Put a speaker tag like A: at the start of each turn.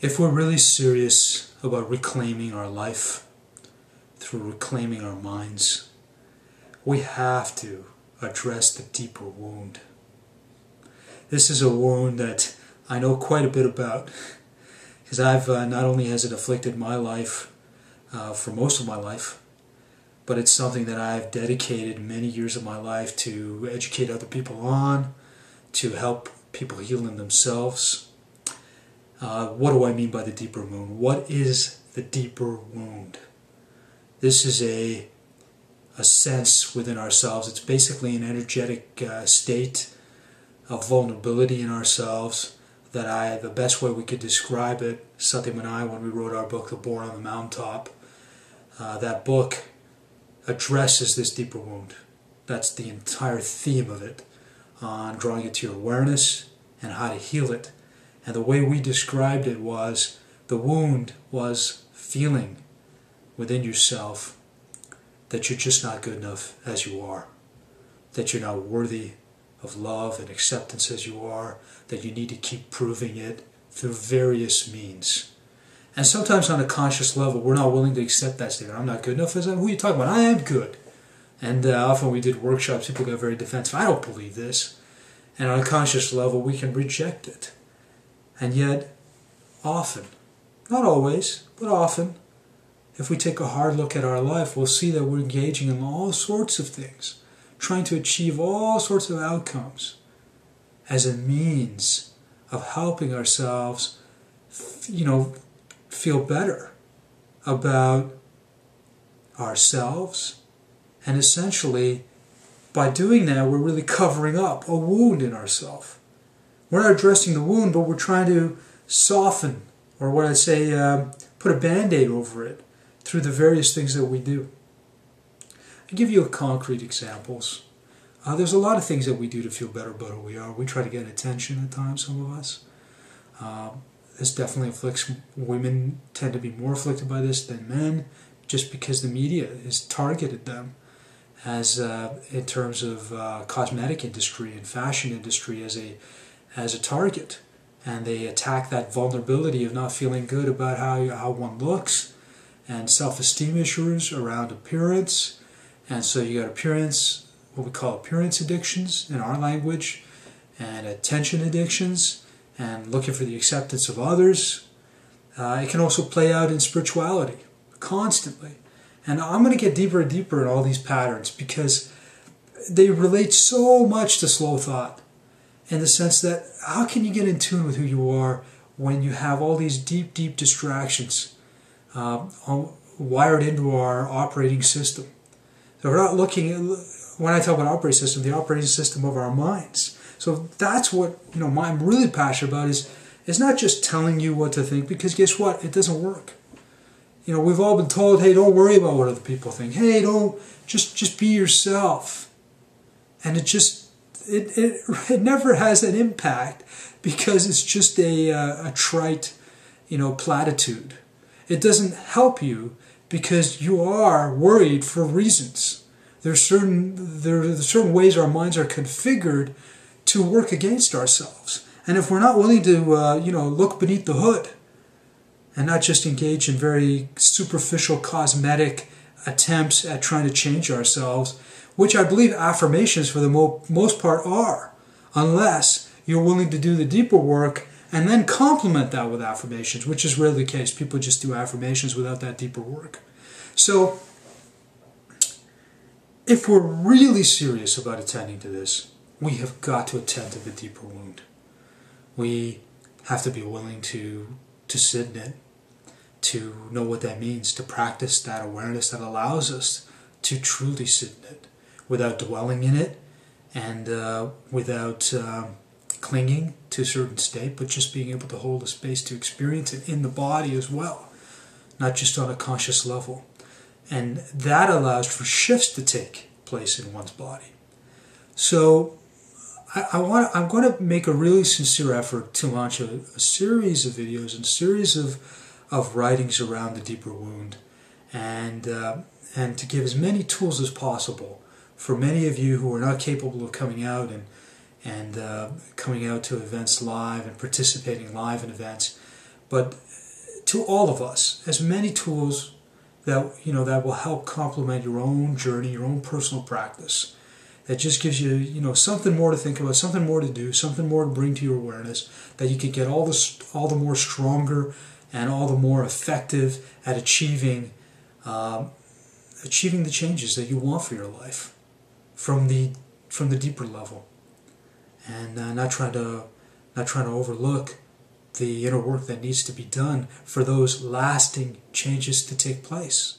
A: If we're really serious about reclaiming our life through reclaiming our minds, we have to address the deeper wound. This is a wound that I know quite a bit about, because not only has it afflicted my life for most of my life, but it's something that I've dedicated many years of my life to educate other people on, to help people heal in themselves. What do I mean by the deeper wound? What is the deeper wound? This is a sense within ourselves. It's basically an energetic state of vulnerability in ourselves that the best way we could describe it, Satyam and I, when we wrote our book, The Born on the Mountaintop, that book addresses this deeper wound. That's the entire theme of it, on drawing it to your awareness and how to heal it. And the way we described it was, the wound was feeling within yourself that you're just not good enough as you are, that you're not worthy of love and acceptance as you are, that you need to keep proving it through various means. And sometimes on a conscious level, we're not willing to accept that statement. I'm not good enough. Who are you talking about? I am good. And often we did workshops, people got very defensive. I don't believe this. And on a conscious level, we can reject it. And yet, often, not always, but often, if we take a hard look at our life, we'll see that we're engaging in all sorts of things, trying to achieve all sorts of outcomes as a means of helping ourselves, feel better about ourselves. And essentially, by doing that, we're really covering up a wound in ourselves. We're not addressing the wound, but we're trying to soften, or what I'd say, put a band-aid over it through the various things that we do. I'll give you concrete examples. There's a lot of things that we do to feel better about who we are. We try to get attention at times, some of us. This definitely afflicts women, tend to be more afflicted by this than men, just because the media has targeted them as in terms of cosmetic industry and fashion industry as a target, and they attack that vulnerability of not feeling good about how one looks, and self-esteem issues around appearance. And so you got appearance, what we call appearance addictions in our language, and attention addictions, and looking for the acceptance of others. It can also play out in spirituality constantly. And I'm going to get deeper and deeper in all these patterns because they relate so much to slow thought, in the sense that how can you get in tune with who you are when you have all these deep, deep distractions wired into our operating system? So we're not looking at, when I talk about operating system, the operating system of our minds. So that's what I'm really passionate about, is not just telling you what to think, because guess what? It doesn't work. We've all been told, hey, don't worry about what other people think. Hey, just be yourself. And it never has an impact, because it's just a trite, platitude. It doesn't help you because you are worried for reasons. There are certain ways our minds are configured to work against ourselves. And if we're not willing to, look beneath the hood and not just engage in very superficial cosmetic attempts at trying to change ourselves, which I believe affirmations for the most part are, unless you're willing to do the deeper work and then complement that with affirmations, which is rarely the case. People just do affirmations without that deeper work. So, if we're really serious about attending to this, we have got to attend to the deeper wound. We have to be willing to sit in it, to know what that means, to practice that awareness that allows us to truly sit in it without dwelling in it and without clinging to a certain state, but just being able to hold a space to experience it in the body as well, not just on a conscious level. And that allows for shifts to take place in one's body. So I'm going to make a really sincere effort to launch a series of videos and series of writings around the deeper wound, and to give as many tools as possible for many of you who are not capable of coming out and coming out to events live and participating live in events, but to all of us, as many tools that that will help complement your own journey, your own personal practice. That just gives you something more to think about, something more to do, something more to bring to your awareness. That you can get all the more stronger and all the more effective at achieving the changes that you want for your life from the deeper level, and not trying to overlook the inner work that needs to be done for those lasting changes to take place.